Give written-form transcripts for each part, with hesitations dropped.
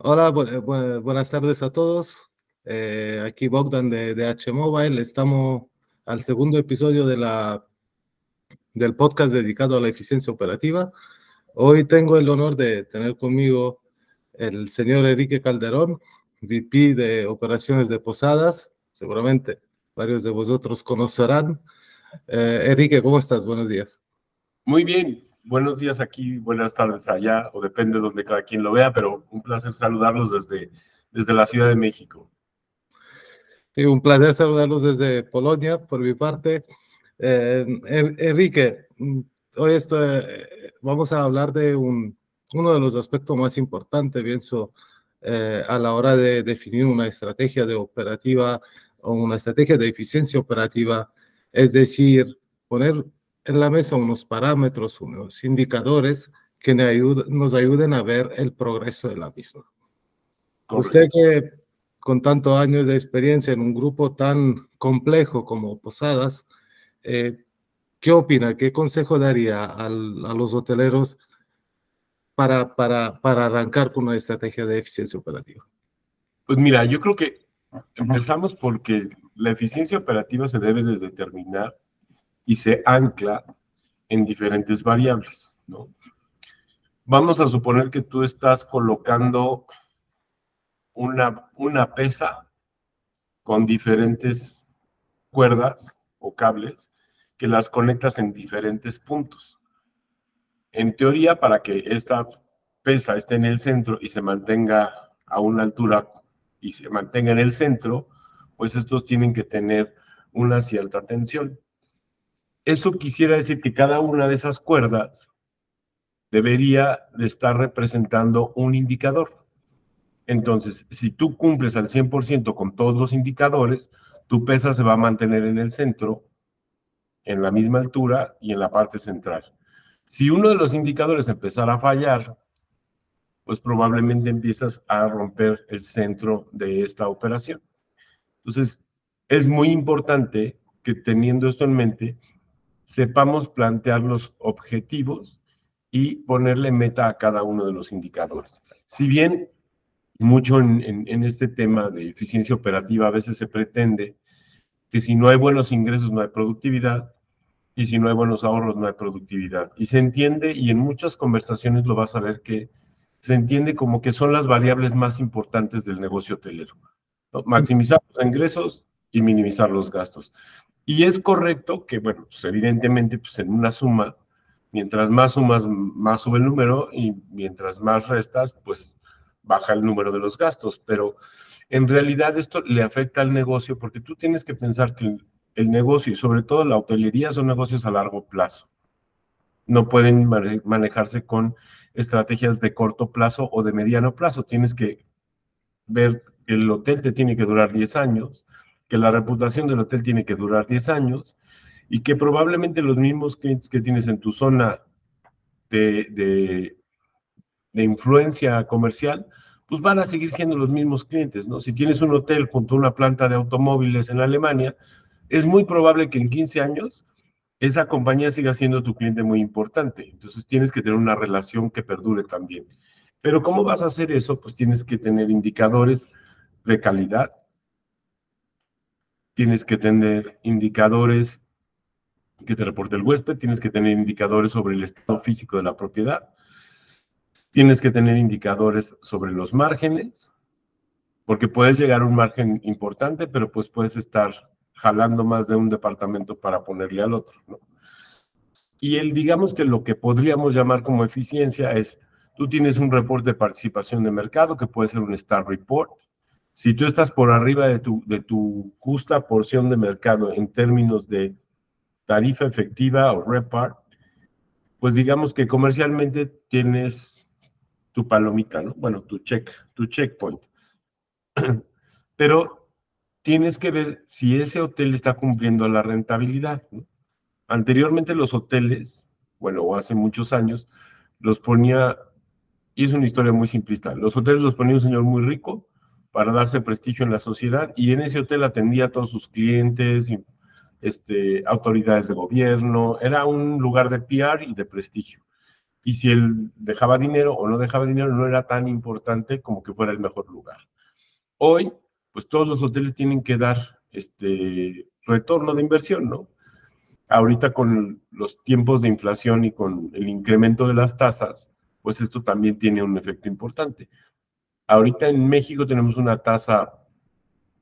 Hola, buenas tardes a todos. Aquí Bogdan de H Mobile. Estamos al segundo episodio del podcast dedicado a la eficiencia operativa. Hoy tengo el honor de tener conmigo el señor Enrique Calderón, VP de Operaciones de Posadas. Seguramente varios de vosotros conocerán. Enrique, ¿cómo estás? Buenos días. Muy bien, buenos días aquí, buenas tardes allá, o depende de donde cada quien lo vea, pero un placer saludarlos desde la Ciudad de México. Sí, un placer saludarlos desde Polonia, por mi parte. Enrique, hoy vamos a hablar de uno de los aspectos más importantes, pienso, a la hora de definir una estrategia de operativa o una estrategia de eficiencia operativa, es decir, poner en la mesa unos parámetros, unos indicadores que nos ayuden a ver el progreso de la misma. Correcto. Usted que con tantos años de experiencia en un grupo tan complejo como Posadas, ¿qué opina? ¿Qué consejo daría a los hoteleros para arrancar con una estrategia de eficiencia operativa? Pues mira, yo creo que empezamos porque la eficiencia operativa se debe de determinar y se ancla en diferentes variables, ¿no? Vamos a suponer que tú estás colocando una pesa con diferentes cuerdas o cables que las conectas en diferentes puntos. En teoría, para que esta pesa esté en el centro y se mantenga a una altura y se mantenga en el centro, pues estos tienen que tener una cierta tensión. Eso quisiera decir que cada una de esas cuerdas debería de estar representando un indicador. Entonces, si tú cumples al 100% con todos los indicadores, tu pesa se va a mantener en el centro, en la misma altura y en la parte central. Si uno de los indicadores empezara a fallar, pues probablemente empiezas a romper el centro de esta operación. Entonces, es muy importante que teniendo esto en mente, sepamos plantear los objetivos y ponerle meta a cada uno de los indicadores. Si bien mucho en este tema de eficiencia operativa a veces se pretende que si no hay buenos ingresos no hay productividad, y si no hay buenos ahorros no hay productividad. Y se entiende, y en muchas conversaciones lo vas a ver, que se entiende como que son las variables más importantes del negocio hotelero, ¿no? Maximizar los ingresos y minimizar los gastos. Y es correcto que, bueno, pues evidentemente, pues en una suma, mientras más sumas, más sube el número, y mientras más restas, pues baja el número de los gastos. Pero en realidad esto le afecta al negocio porque tú tienes que pensar que el negocio y sobre todo la hotelería son negocios a largo plazo. No pueden manejarse con estrategias de corto plazo o de mediano plazo. Tienes que ver que el hotel te tiene que durar 10 años, que la reputación del hotel tiene que durar 10 años y que probablemente los mismos clientes que tienes en tu zona de, de, de influencia comercial, pues van a seguir siendo los mismos clientes, ¿no? Si tienes un hotel junto a una planta de automóviles en Alemania, es muy probable que en 15 años esa compañía siga siendo tu cliente muy importante. Entonces tienes que tener una relación que perdure también. Pero ¿cómo vas a hacer eso? Pues tienes que tener indicadores de calidad, tienes que tener indicadores que te reporte el huésped, tienes que tener indicadores sobre el estado físico de la propiedad, tienes que tener indicadores sobre los márgenes, porque puedes llegar a un margen importante, pero pues puedes estar jalando más de un departamento para ponerle al otro, ¿no? Y digamos que lo que podríamos llamar como eficiencia es, tú tienes un reporte de participación de mercado, que puede ser un Star Report. Si tú estás por arriba de tu justa porción de mercado en términos de tarifa efectiva o repart, pues digamos que comercialmente tienes tu palomita, ¿no? Bueno, tu checkpoint. Pero tienes que ver si ese hotel está cumpliendo la rentabilidad, ¿no? Anteriormente los hoteles, bueno, o hace muchos años, los ponía, y es una historia muy simplista, los hoteles los ponía un señor muy rico para darse prestigio en la sociedad, y en ese hotel atendía a todos sus clientes, y, autoridades de gobierno, era un lugar de PR y de prestigio. y si él dejaba dinero o no dejaba dinero no era tan importante como que fuera el mejor lugar. Hoy, pues todos los hoteles tienen que dar retorno de inversión, ¿no? Ahorita con los tiempos de inflación y con el incremento de las tasas, pues esto también tiene un efecto importante. Ahorita en México tenemos una tasa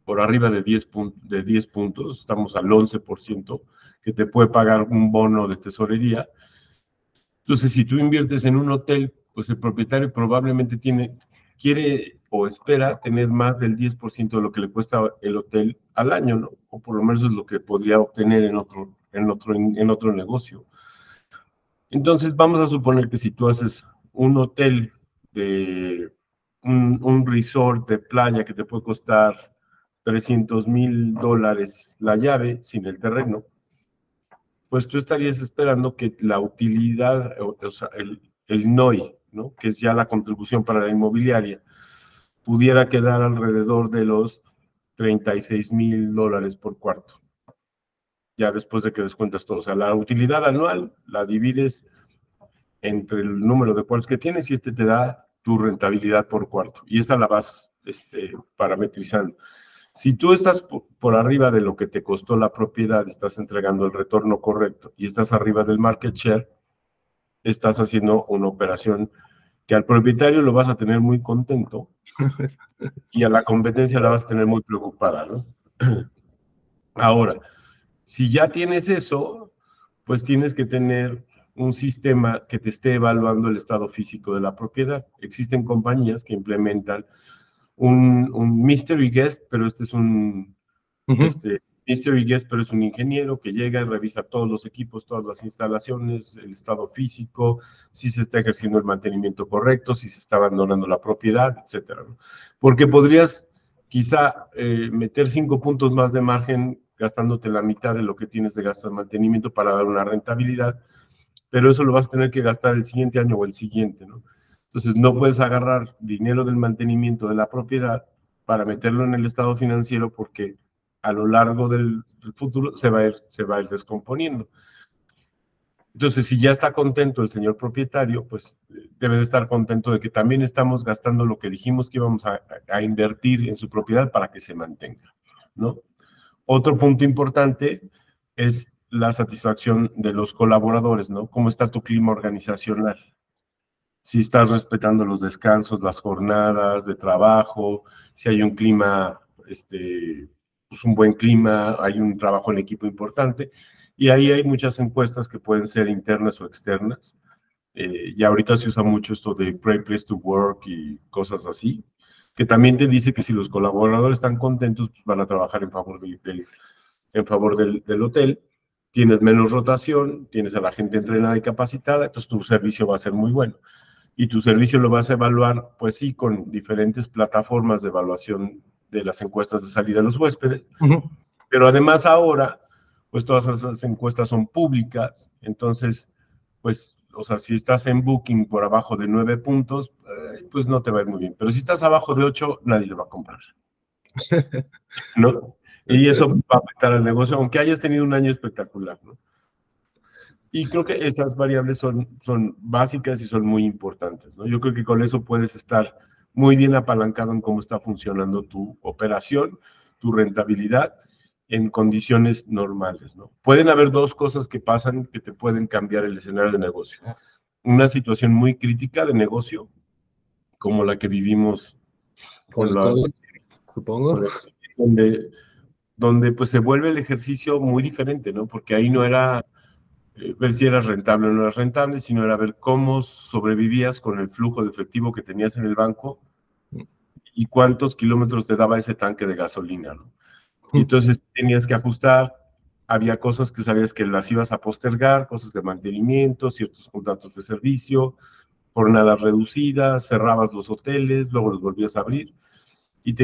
por arriba de 10 puntos, estamos al 11%, que te puede pagar un bono de tesorería. Entonces, si tú inviertes en un hotel, pues el propietario probablemente quiere o espera tener más del 10% de lo que le cuesta el hotel al año, ¿no? O por lo menos es lo que podría obtener en otro negocio. Entonces, vamos a suponer que si tú haces un hotel de un resort de playa que te puede costar $300,000 la llave sin el terreno, pues tú estarías esperando que la utilidad, o sea, el NOI, ¿no? Que es ya la contribución para la inmobiliaria, pudiera quedar alrededor de los $36,000 por cuarto, ya después de que descuentas todo. O sea, la utilidad anual la divides entre el número de cuartos que tienes y te da tu rentabilidad por cuarto. Y esta la vas parametrizando. Si tú estás por arriba de lo que te costó la propiedad, estás entregando el retorno correcto y estás arriba del market share, estás haciendo una operación que al propietario lo vas a tener muy contento y a la competencia la vas a tener muy preocupada, ¿no? Ahora, si ya tienes eso, pues tienes que tener un sistema que te esté evaluando el estado físico de la propiedad. Existen compañías que implementan un mystery guest, pero este es un mystery guest, pero es un ingeniero que llega y revisa todos los equipos, todas las instalaciones, el estado físico, si se está ejerciendo el mantenimiento correcto, si se está abandonando la propiedad, etcétera, ¿no? Porque podrías quizá meter 5 puntos más de margen gastándote la mitad de lo que tienes de gasto de mantenimiento para dar una rentabilidad, pero eso lo vas a tener que gastar el siguiente año o el siguiente, ¿no? Entonces no puedes agarrar dinero del mantenimiento de la propiedad para meterlo en el estado financiero porque a lo largo del futuro se va a ir descomponiendo. Entonces, si ya está contento el señor propietario, pues debe de estar contento de que también estamos gastando lo que dijimos que íbamos a invertir en su propiedad para que se mantenga, ¿no? Otro punto importante es la satisfacción de los colaboradores, ¿no? ¿Cómo está tu clima organizacional? Si estás respetando los descansos, las jornadas de trabajo, si hay un clima, pues un buen clima, hay un trabajo en equipo importante, y ahí hay muchas encuestas que pueden ser internas o externas. Y ahorita se usa mucho esto de Great Place to Work y cosas así, que también te dice que si los colaboradores están contentos, pues van a trabajar en favor del hotel, tienes menos rotación, tienes a la gente entrenada y capacitada, entonces tu servicio va a ser muy bueno. Y tu servicio lo vas a evaluar, pues sí, con diferentes plataformas de evaluación de las encuestas de salida de los huéspedes, pero además ahora, pues todas esas encuestas son públicas, entonces, pues, o sea, si estás en Booking por abajo de 9 puntos, pues no te va a ir muy bien, pero si estás abajo de 8, nadie lo va a comprar, ¿no? Y eso va a afectar al negocio, aunque hayas tenido un año espectacular, ¿no? Y creo que estas variables son básicas y son muy importantes, ¿no? Yo creo que con eso puedes estar muy bien apalancado en cómo está funcionando tu operación, tu rentabilidad en condiciones normales, ¿no? Pueden haber dos cosas que pasan que te pueden cambiar el escenario de negocio. Una situación muy crítica de negocio, como la que vivimos con el COVID, supongo. Donde pues se vuelve el ejercicio muy diferente, ¿no? Porque ahí no era ver si eras rentable o no eras rentable, sino era ver cómo sobrevivías con el flujo de efectivo que tenías en el banco y cuántos kilómetros te daba ese tanque de gasolina, ¿no? Y entonces tenías que ajustar, había cosas que sabías que las ibas a postergar, cosas de mantenimiento, ciertos contratos de servicio, jornadas reducidas, cerrabas los hoteles, luego los volvías a abrir, y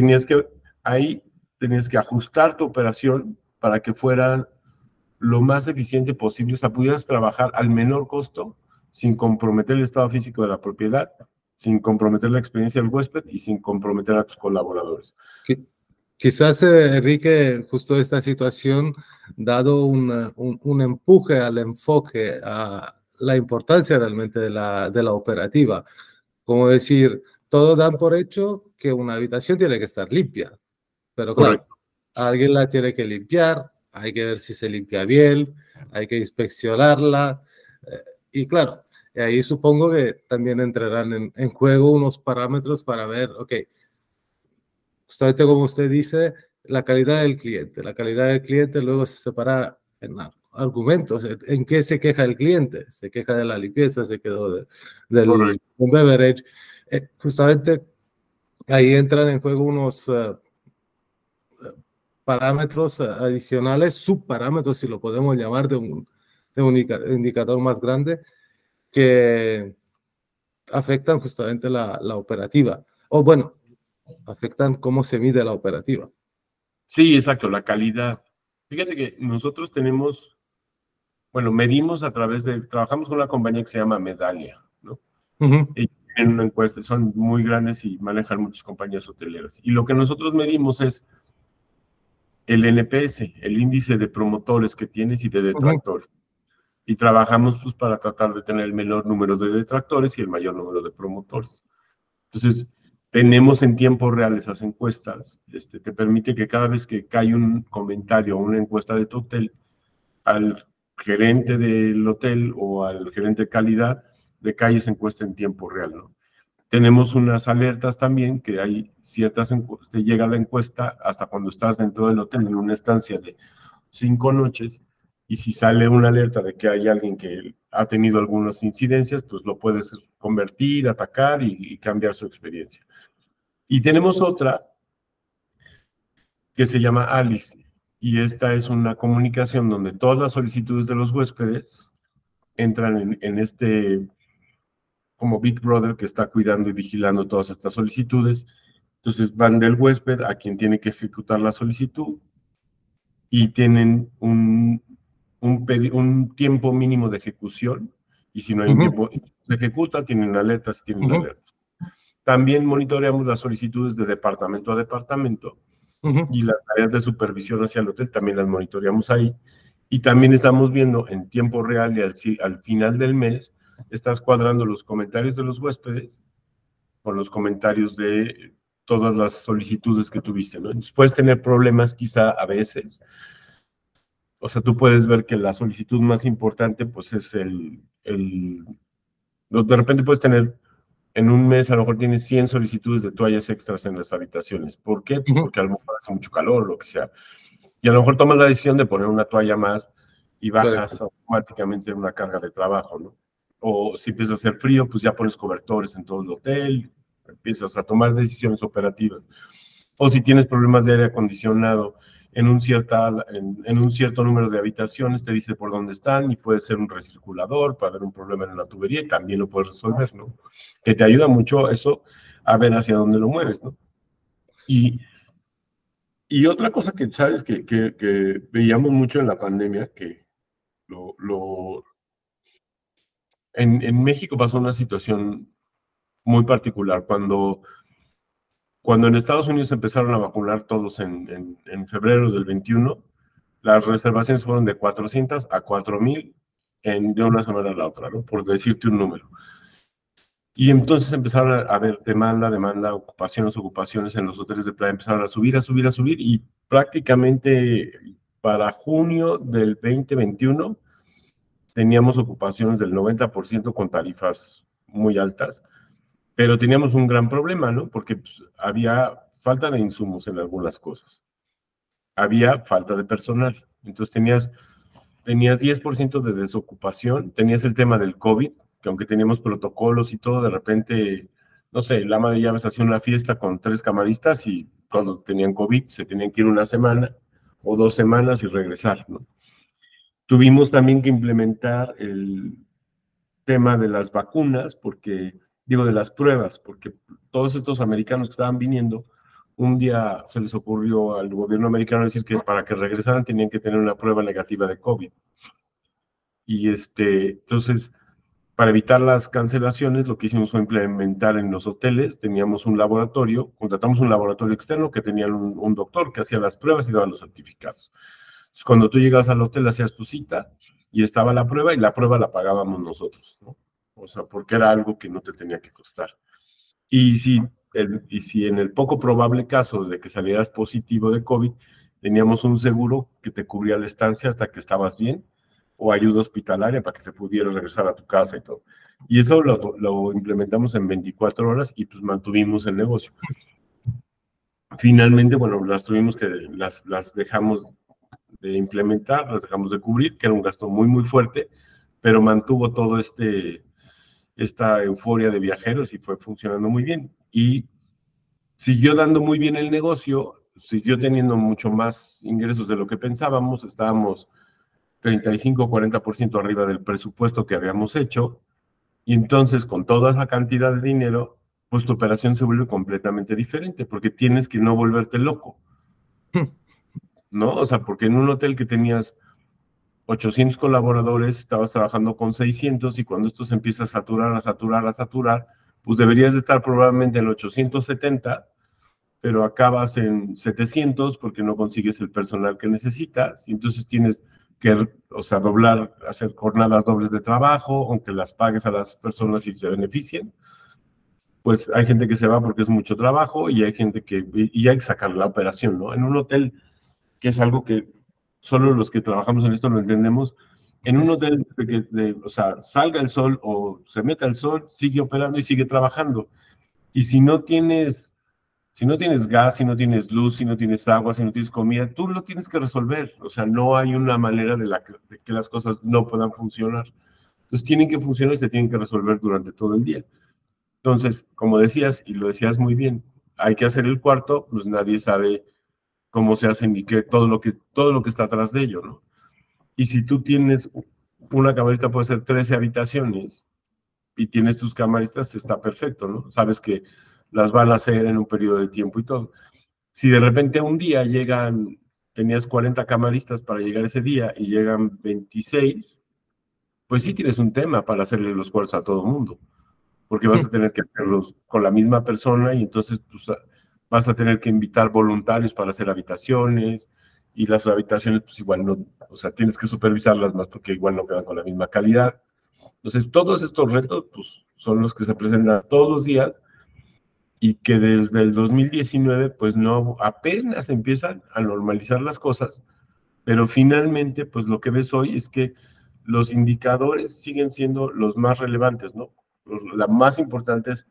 ahí tenías que ajustar tu operación para que fuera lo más eficiente posible, o sea, pudieras trabajar al menor costo sin comprometer el estado físico de la propiedad, sin comprometer la experiencia del huésped y sin comprometer a tus colaboradores. Quizás, Enrique, justo esta situación, dado un empuje al enfoque la importancia realmente de la operativa. Como decir, todos dan por hecho que una habitación tiene que estar limpia, pero claro, Correcto. alguien la tiene que limpiar, hay que ver si se limpia bien, hay que inspeccionarla, y claro, ahí supongo que también entrarán en juego unos parámetros para ver, ok, justamente como usted dice, la calidad del cliente. La calidad del cliente luego se separa en argumentos. ¿En qué se queja el cliente? Se queja de la limpieza, se quedó del Correcto. beverage. Justamente ahí entran en juego unos parámetros adicionales, subparámetros, si lo podemos llamar, de un indicador más grande, que afectan justamente la operativa. O bueno, afectan cómo se mide la operativa. Sí, exacto, la calidad. Fíjate que nosotros tenemos, bueno, medimos a través de, trabajamos con una compañía que se llama Medallia, ¿no? Ujú, Ellos tienen una encuesta, son muy grandes y manejan muchas compañías hoteleras. Y lo que nosotros medimos es el NPS, el índice de promotores que tienes y de ujú, detractores. Y trabajamos pues para tratar de tener el menor número de detractores y el mayor número de promotores. Entonces, tenemos en tiempo real esas encuestas. Te permite que cada vez que cae un comentario o una encuesta de tu hotel, al gerente del hotel o al gerente de calidad, de cae esa encuesta en tiempo real, ¿no? Tenemos unas alertas también, que hay ciertas, te llega la encuesta hasta cuando estás dentro del hotel en una estancia de 5 noches, y si sale una alerta de que hay alguien que ha tenido algunas incidencias, pues lo puedes convertir, atacar y cambiar su experiencia. Y tenemos otra que se llama Alice, y esta es una comunicación donde todas las solicitudes de los huéspedes entran en este como Big Brother que está cuidando y vigilando todas estas solicitudes. Entonces van del huésped a quien tiene que ejecutar la solicitud y tienen un tiempo mínimo de ejecución, y si no hay un ujú, tiempo, se ejecuta, tienen alertas, tienen ujú, alertas. También monitoreamos las solicitudes de departamento a departamento, ujú, y las tareas de supervisión hacia el hotel también las monitoreamos ahí. Y también estamos viendo en tiempo real y al final del mes, estás cuadrando los comentarios de los huéspedes con los comentarios de todas las solicitudes que tuviste, ¿no? Entonces puedes tener problemas quizá a veces. O sea, tú puedes ver que la solicitud más importante, pues es de repente puedes tener, en un mes a lo mejor tienes 100 solicitudes de toallas extras en las habitaciones. ¿Por qué? Pues ujú. porque a lo mejor hace mucho calor o lo que sea. Y a lo mejor tomas la decisión de poner una toalla más y bajas Correcto. automáticamente una carga de trabajo, ¿no? O si empieza a hacer frío, pues ya pones cobertores en todo el hotel, empiezas a tomar decisiones operativas. O si tienes problemas de aire acondicionado en un cierto número de habitaciones, te dice por dónde están, y puede ser un recirculador para ver un problema en la tubería y también lo puedes resolver, ¿no? Que te ayuda mucho eso a ver hacia dónde lo mueves, ¿no? Y, y otra cosa que sabes que veíamos mucho en la pandemia, que lo, lo, en México pasó una situación muy particular. Cuando en Estados Unidos empezaron a vacunar todos en febrero del 21, las reservaciones fueron de 400 a 4000 de una semana a la otra, ¿no? Por decirte un número. Y entonces empezaron a haber demanda, ocupaciones en los hoteles de playa, empezaron a subir, a subir, a subir, y prácticamente para junio del 2021 teníamos ocupaciones del 90% con tarifas muy altas, pero teníamos un gran problema, ¿no? Porque pues, había falta de insumos en algunas cosas, había falta de personal. Entonces tenías 10% de desocupación, tenías el tema del COVID, que aunque teníamos protocolos y todo, de repente, no sé, el ama de llaves hacía una fiesta con 3 camaristas, y cuando tenían COVID se tenían que ir una semana o 2 semanas y regresar, ¿no? Tuvimos también que implementar el tema de las vacunas, porque, digo, de las pruebas, porque todos estos americanos que estaban viniendo, un día se les ocurrió al gobierno americano decir que para que regresaran tenían que tener una prueba negativa de COVID. Y entonces, para evitar las cancelaciones, lo que hicimos fue implementar en los hoteles, teníamos un laboratorio, contratamos un laboratorio externo que tenía un doctor que hacía las pruebas y daba los certificados. Entonces, cuando tú llegas al hotel, hacías tu cita, y estaba la prueba, y la prueba la pagábamos nosotros, ¿no? O sea, porque era algo que no te tenía que costar. Y si en el poco probable caso de que salieras positivo de COVID, teníamos un seguro que te cubría la estancia hasta que estabas bien, o ayuda hospitalaria para que te pudieras regresar a tu casa y todo. Y eso lo implementamos en 24 horas y pues mantuvimos el negocio. Finalmente, bueno, las dejamos de implementar, las dejamos de cubrir, que era un gasto muy, muy fuerte, pero mantuvo todo esta euforia de viajeros y fue funcionando muy bien. Y siguió dando muy bien el negocio, siguió teniendo mucho más ingresos de lo que pensábamos, estábamos 35-40% arriba del presupuesto que habíamos hecho, y entonces con toda esa cantidad de dinero, pues tu operación se vuelve completamente diferente, porque tienes que no volverte loco, ¿no? O sea, porque en un hotel que tenías 800 colaboradores, estabas trabajando con 600, y cuando esto se empieza a saturar, pues deberías de estar probablemente en 870, pero acabas en 700 porque no consigues el personal que necesitas, y entonces tienes que, o sea, hacer jornadas dobles de trabajo, aunque las pagues a las personas y se beneficien. Pues hay gente que se va porque es mucho trabajo, y hay gente y hay que sacar la operación, ¿no? En un hotel, que es algo que solo los que trabajamos en esto lo entendemos, en un hotel o sea, salga el sol o se meta el sol, sigue operando y sigue trabajando. Y si no tienes gas, si no tienes luz, si no tienes agua, si no tienes comida, tú lo tienes que resolver. O sea, no hay una manera de que las cosas no puedan funcionar. Entonces tienen que funcionar y se tienen que resolver durante todo el día. Entonces, como decías, y lo decías muy bien, hay que hacer el cuarto, pues nadie sabe cómo se hace ni qué, todo lo que está atrás de ello, ¿no? Y si tú tienes una camarista, puede ser 13 habitaciones, y tienes tus camaristas, está perfecto, ¿no? Sabes que las van a hacer en un periodo de tiempo y todo. Si de repente un día tenías 40 camaristas para llegar ese día y llegan 26, pues sí tienes un tema para hacerle los cuartos a todo el mundo, porque vas a tener que hacerlos con la misma persona, y entonces pues, vas a tener que invitar voluntarios para hacer habitaciones, y las habitaciones pues igual no, o sea, tienes que supervisarlas más porque igual no quedan con la misma calidad. Entonces todos estos retos pues son los que se presentan todos los días, y que desde el 2019 pues no, apenas empiezan a normalizar las cosas, pero finalmente pues lo que ves hoy es que los indicadores siguen siendo los más relevantes, ¿no? La más importante es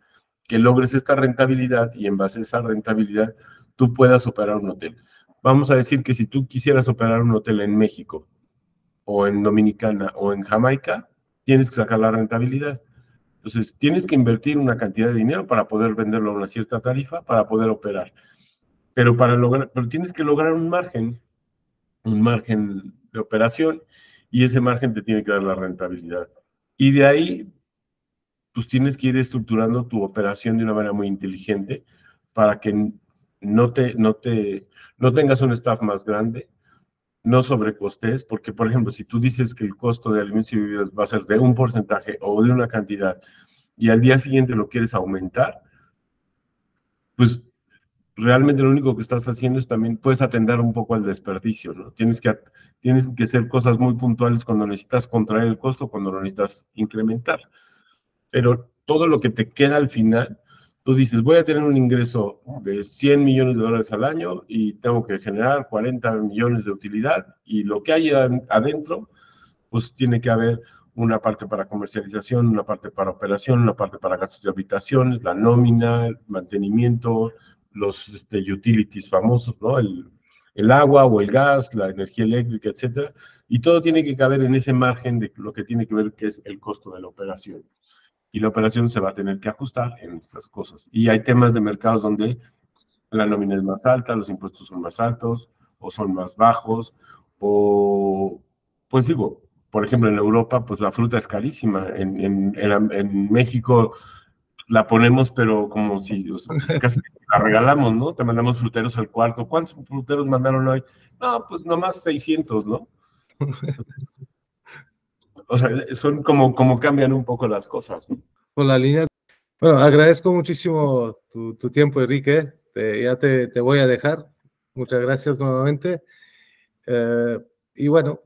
que logres esta rentabilidad, y en base a esa rentabilidad tú puedas operar un hotel. Vamos a decir que si tú quisieras operar un hotel en México, o en Dominicana, o en Jamaica, tienes que sacar la rentabilidad. Entonces, tienes que invertir una cantidad de dinero para poder venderlo a una cierta tarifa, para poder operar. Pero tienes que lograr un margen de operación, y ese margen te tiene que dar la rentabilidad. Y de ahí, pues tienes que ir estructurando tu operación de una manera muy inteligente para que no tengas un staff más grande, no sobrecostes, porque, por ejemplo, si tú dices que el costo de alimentos y bebidas va a ser de un porcentaje o de una cantidad, y al día siguiente lo quieres aumentar, pues realmente lo único que estás haciendo es también, puedes atender un poco al desperdicio, ¿no? Tienes que hacer cosas muy puntuales cuando necesitas contraer el costo, cuando lo necesitas incrementar. Pero todo lo que te queda al final, tú dices, voy a tener un ingreso de 100 millones de dólares al año y tengo que generar 40 millones de utilidad, y lo que hay adentro, pues tiene que haber una parte para comercialización, una parte para operación, una parte para gastos de habitaciones, la nómina, el mantenimiento, los utilities famosos, ¿no? El agua o el gas, la energía eléctrica, etcétera, y todo tiene que caber en ese margen de lo que tiene que ver, que es el costo de la operación. Y la operación se va a tener que ajustar en estas cosas. Y hay temas de mercados donde la nómina es más alta, los impuestos son más altos o son más bajos, o, pues digo, por ejemplo, en Europa, pues la fruta es carísima. En México la ponemos, pero como si, o sea, casi la regalamos, ¿no? Te mandamos fruteros al cuarto. ¿Cuántos fruteros mandaron hoy? No, pues nomás 600, ¿no? O sea, son como cambian un poco las cosas, ¿no? Por la línea. Bueno, agradezco muchísimo tu tiempo, Enrique. Ya te voy a dejar. Muchas gracias nuevamente. Y bueno,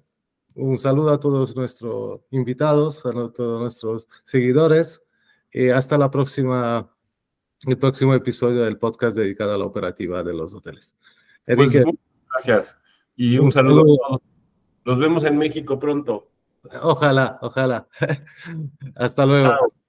Un saludo a todos nuestros invitados, a todos nuestros seguidores. Y hasta el próximo episodio del podcast dedicado a la operativa de los hoteles. Pues Enrique, muchas gracias y un un saludo saludo. a todos. Nos vemos en México pronto. Ojalá, ojalá. Hasta luego. Chao.